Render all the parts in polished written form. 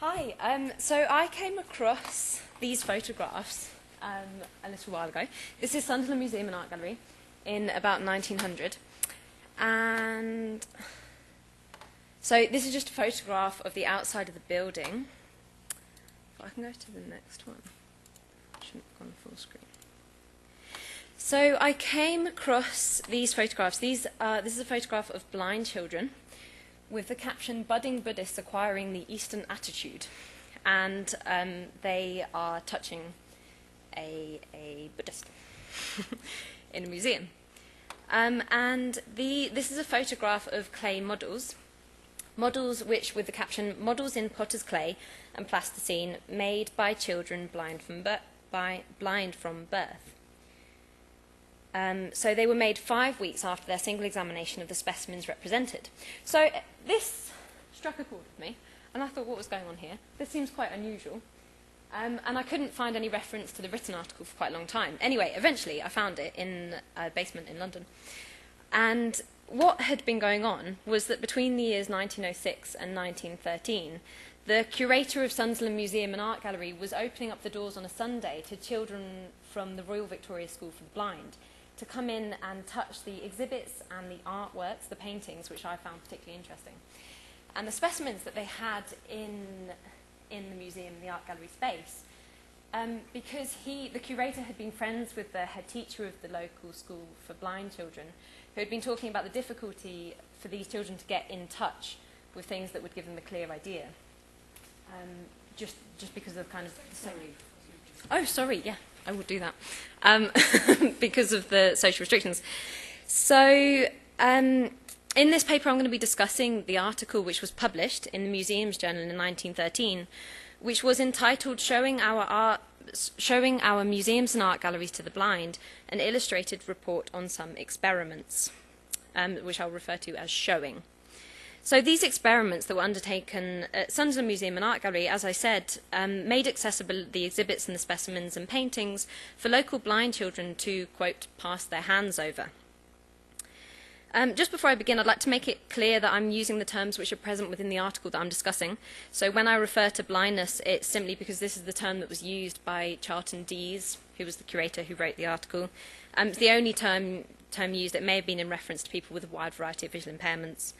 Hi, so I came across these photographs a little while ago. This is Sunderland Museum and Art Gallery in about 1900. And so this is just a photograph of the outside of the building. If I can go to the next one. I shouldn't have gone full screen. So I came across these photographs. This is a photograph of blind children with the caption, "Budding Buddhists Acquiring the Eastern Attitude." And they are touching a Buddhist in a museum. This is a photograph of clay models which, with the caption, "Models in potter's clay and plasticine made by children blind from birth." So they were made 5 weeks after their single examination of the specimens represented. So this struck a chord with me, and I thought, what was going on here? This seems quite unusual. And I couldn't find any reference to the written article for quite a long time. Anyway, eventually I found it in a basement in London. And what had been going on was that between the years 1906 and 1913, the curator of Sunderland Museum and Art Gallery was opening up the doors on a Sunday to children from the Royal Victoria School for the Blind to come in and touch the exhibits and the artworks, the paintings, which I found particularly interesting. And the specimens that they had in the museum, the art gallery space, because the curator had been friends with the head teacher of the local school for blind children, who had been talking about the difficulty for these children to get in touch with things that would give them a clear idea. Just because of kind of... Oh, sorry, yeah, I will do that. Because of the social restrictions. So, in this paper I'm going to be discussing the article which was published in the Museum's Journal in 1913, which was entitled Showing Our Museums and Art Galleries to the Blind, an illustrated report on some experiments, which I'll refer to as Showing. So these experiments that were undertaken at Sunderland Museum and Art Gallery, as I said, made accessible the exhibits and the specimens and paintings for local blind children to, quote, pass their hands over. Just before I begin, I'd like to make it clear that I'm using the terms which are present within the article that I'm discussing. So when I refer to blindness, it's simply because this is the term that was used by Charlton Dees, who was the curator who wrote the article. It's the only term used. It may have been in reference to people with a wide variety of visual impairments.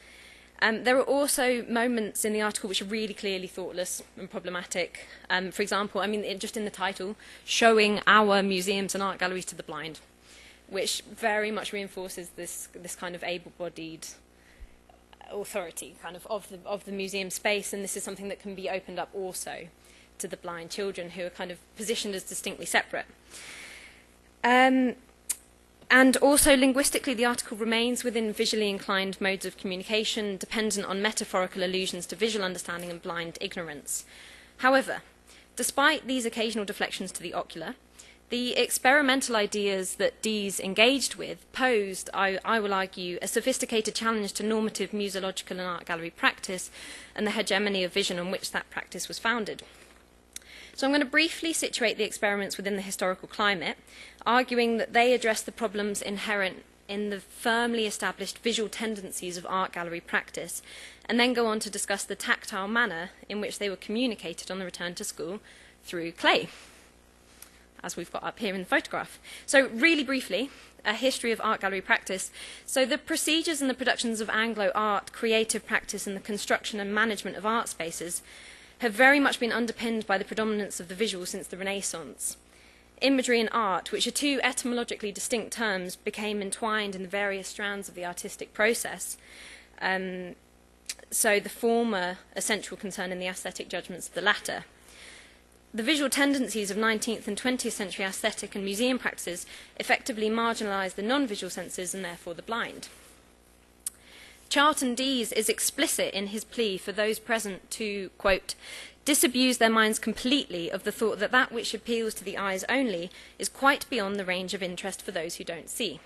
There are also moments in the article which are really clearly thoughtless and problematic. For example, just in the title, Showing Our Museums and Art Galleries to the Blind, which very much reinforces this kind of able-bodied authority of the museum space, and this is something that can be opened up also to the blind children, who are kind of positioned as distinctly separate. And also linguistically, the article remains within visually inclined modes of communication, dependent on metaphorical allusions to visual understanding and blind ignorance. However, despite these occasional deflections to the ocular, the experimental ideas that Dees engaged with posed, I will argue, a sophisticated challenge to normative museological and art gallery practice and the hegemony of vision on which that practice was founded. So I'm going to briefly situate the experiments within the historical climate, arguing that they address the problems inherent in the firmly established visual tendencies of art gallery practice, and then go on to discuss the tactile manner in which they were communicated on the return to school through clay, as we've got up here in the photograph. So really briefly, a history of art gallery practice. So the procedures and the productions of Anglo art, creative practice, and the construction and management of art spaces have very much been underpinned by the predominance of the visual since the Renaissance. Imagery and art, which are two etymologically distinct terms, became entwined in the various strands of the artistic process. So the former a central concern in the aesthetic judgments of the latter. The visual tendencies of 19th and 20th century aesthetic and museum practices effectively marginalised the non-visual senses and therefore the blind. Charlton Dees is explicit in his plea for those present to, quote, disabuse their minds completely of the thought that that which appeals to the eyes only is quite beyond the range of interest for those who don't see.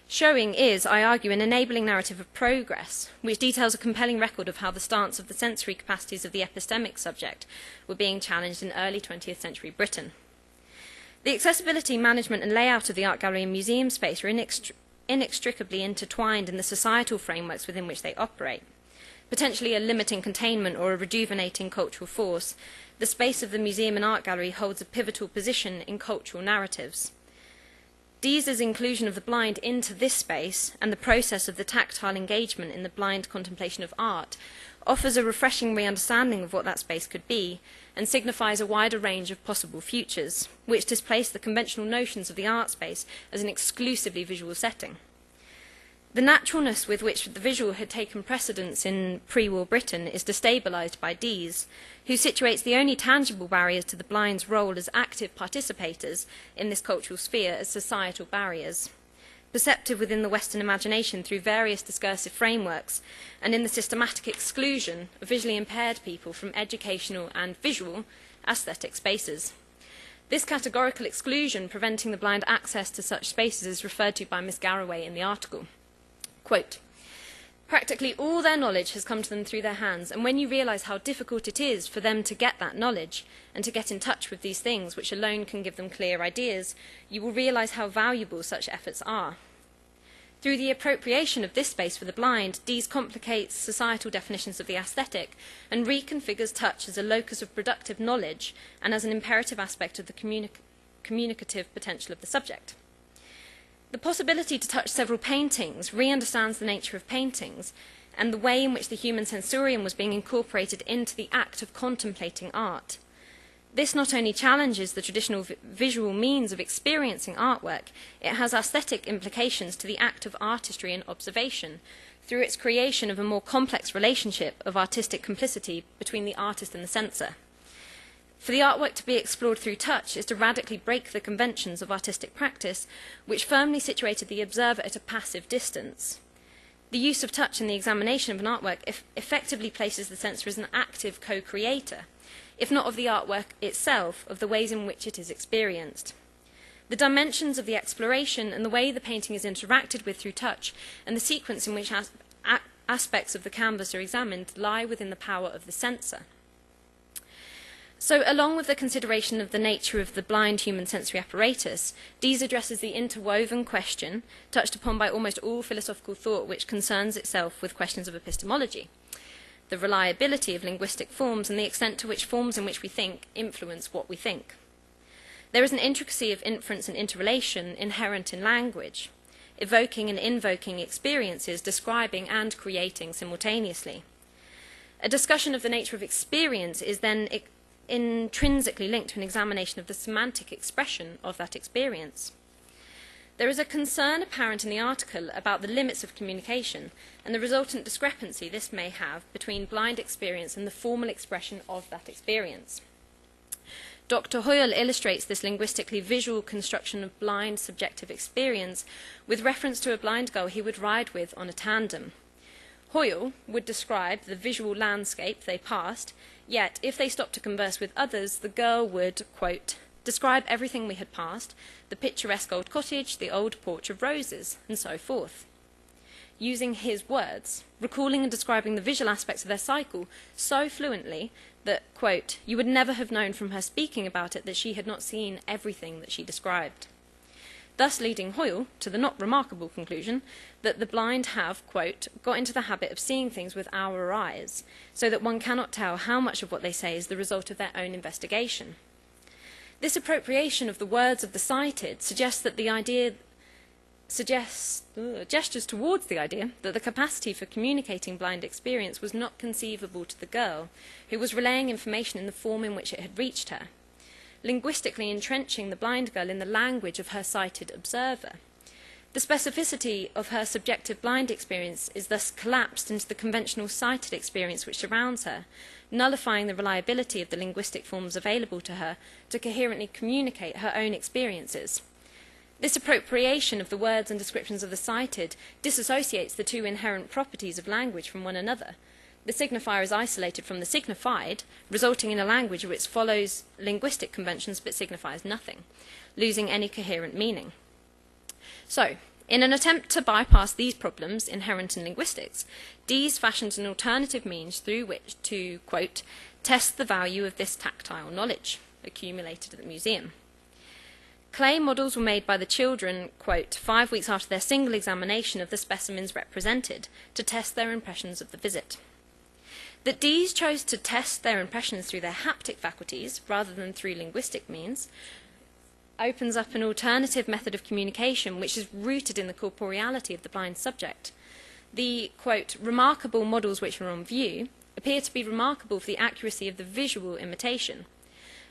Showing is, I argue, an enabling narrative of progress, which details a compelling record of how the stance of the sensory capacities of the epistemic subject were being challenged in early 20th century Britain. The accessibility, management and layout of the art gallery and museum space are inextricably intertwined in the societal frameworks within which they operate. potentially a limiting containment or a rejuvenating cultural force, the space of the museum and art gallery holds a pivotal position in cultural narratives. Deese's inclusion of the blind into this space and the process of the tactile engagement in the blind contemplation of art offers a refreshing re-understanding of what that space could be and signifies a wider range of possible futures, which displace the conventional notions of the art space as an exclusively visual setting. The naturalness with which the visual had taken precedence in pre-war Britain is destabilised by Deese, who situates the only tangible barriers to the blind's role as active participators in this cultural sphere as societal barriers, perceptive within the Western imagination through various discursive frameworks, and in the systematic exclusion of visually impaired people from educational and visual aesthetic spaces. This categorical exclusion preventing the blind access to such spaces is referred to by Miss Garraway in the article. Quote, "Practically all their knowledge has come to them through their hands, and when you realise how difficult it is for them to get that knowledge and to get in touch with these things which alone can give them clear ideas, you will realise how valuable such efforts are. Through the appropriation of this space for the blind, Deese complicates societal definitions of the aesthetic and reconfigures touch as a locus of productive knowledge and as an imperative aspect of the communicative potential of the subject. The possibility to touch several paintings re-understands the nature of paintings and the way in which the human sensorium was being incorporated into the act of contemplating art. This not only challenges the traditional visual means of experiencing artwork, it has aesthetic implications to the act of artistry and observation, through its creation of a more complex relationship of artistic complicity between the artist and the censor. For the artwork to be explored through touch is to radically break the conventions of artistic practice, which firmly situated the observer at a passive distance. The use of touch in the examination of an artwork effectively places the censor as an active co-creator, if not of the artwork itself, of the ways in which it is experienced. The dimensions of the exploration and the way the painting is interacted with through touch and the sequence in which aspects of the canvas are examined lie within the power of the censor. So, along with the consideration of the nature of the blind human sensory apparatus, Deese addresses the interwoven question, touched upon by almost all philosophical thought which concerns itself with questions of epistemology, the reliability of linguistic forms and the extent to which forms in which we think influence what we think. There is an intricacy of inference and interrelation inherent in language, evoking and invoking experiences, describing and creating simultaneously. A discussion of the nature of experience is then intrinsically linked to an examination of the semantic expression of that experience. There is a concern apparent in the article about the limits of communication and the resultant discrepancy this may have between blind experience and the formal expression of that experience. Dr. Hoyle illustrates this linguistically visual construction of blind subjective experience with reference to a blind girl he would ride with on a tandem. Hoyle would describe the visual landscape they passed, yet if they stopped to converse with others, the girl would, quote, describe everything we had passed, the picturesque old cottage, the old porch of roses, and so forth. Using his words, recalling and describing the visual aspects of their cycle so fluently that, quote, you would never have known from her speaking about it that she had not seen everything that she described. Thus leading Hoyle to the not remarkable conclusion that the blind have, quote, got into the habit of seeing things with our eyes, so that one cannot tell how much of what they say is the result of their own investigation. This appropriation of the words of the sighted suggests gestures towards the idea that the capacity for communicating blind experience was not conceivable to the girl, who was relaying information in the form in which it had reached her, linguistically entrenching the blind girl in the language of her sighted observer. The specificity of her subjective blind experience is thus collapsed into the conventional sighted experience which surrounds her, nullifying the reliability of the linguistic forms available to her to coherently communicate her own experiences. This appropriation of the words and descriptions of the sighted disassociates the two inherent properties of language from one another. The signifier is isolated from the signified, resulting in a language which follows linguistic conventions but signifies nothing, losing any coherent meaning. So, in an attempt to bypass these problems inherent in linguistics, Deese fashioned an alternative means through which to, quote, test the value of this tactile knowledge accumulated at the museum. Clay models were made by the children, quote, 5 weeks after their single examination of the specimens represented, to test their impressions of the visit. That D's chose to test their impressions through their haptic faculties rather than through linguistic means opens up an alternative method of communication which is rooted in the corporeality of the blind subject. The, quote, remarkable models which are on view appear to be remarkable for the accuracy of the visual imitation.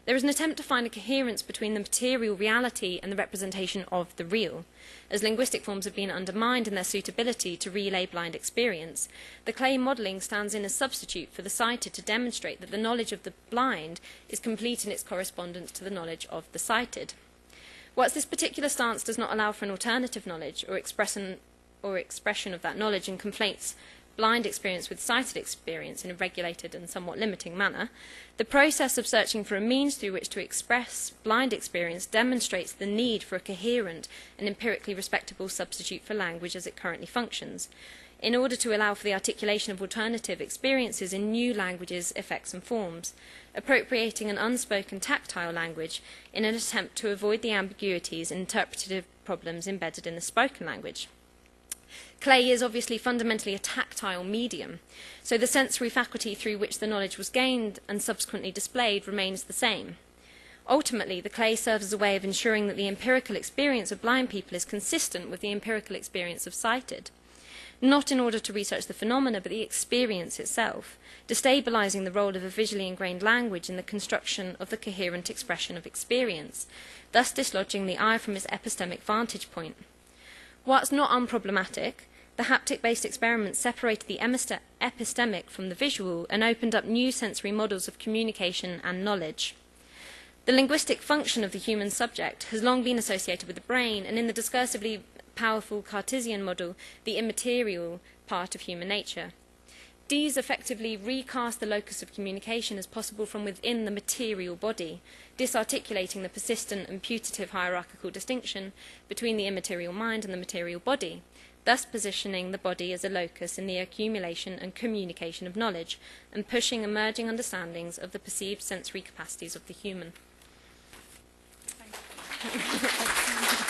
There is an attempt to find a coherence between the material reality and the representation of the real. As linguistic forms have been undermined in their suitability to relay blind experience, the clay modelling stands in as substitute for the sighted to demonstrate that the knowledge of the blind is complete in its correspondence to the knowledge of the sighted. Whilst this particular stance does not allow for an alternative knowledge or expression of that knowledge and conflates blind experience with sighted experience in a regulated and somewhat limiting manner, the process of searching for a means through which to express blind experience demonstrates the need for a coherent and empirically respectable substitute for language as it currently functions, in order to allow for the articulation of alternative experiences in new languages, effects and forms, appropriating an unspoken tactile language in an attempt to avoid the ambiguities and interpretative problems embedded in the spoken language. Clay is obviously fundamentally a tactile medium, so the sensory faculty through which the knowledge was gained and subsequently displayed remains the same. Ultimately, the clay serves as a way of ensuring that the empirical experience of blind people is consistent with the empirical experience of sighted, not in order to research the phenomena, but the experience itself, destabilising the role of a visually ingrained language in the construction of the coherent expression of experience, thus dislodging the eye from its epistemic vantage point. Whilst not unproblematic, the haptic-based experiments separated the epistemic from the visual and opened up new sensory models of communication and knowledge. The linguistic function of the human subject has long been associated with the brain, and in the discursively powerful Cartesian model, the immaterial part of human nature. D's effectively recast the locus of communication as possible from within the material body, disarticulating the persistent and putative hierarchical distinction between the immaterial mind and the material body, thus positioning the body as a locus in the accumulation and communication of knowledge, and pushing emerging understandings of the perceived sensory capacities of the human. Thank you.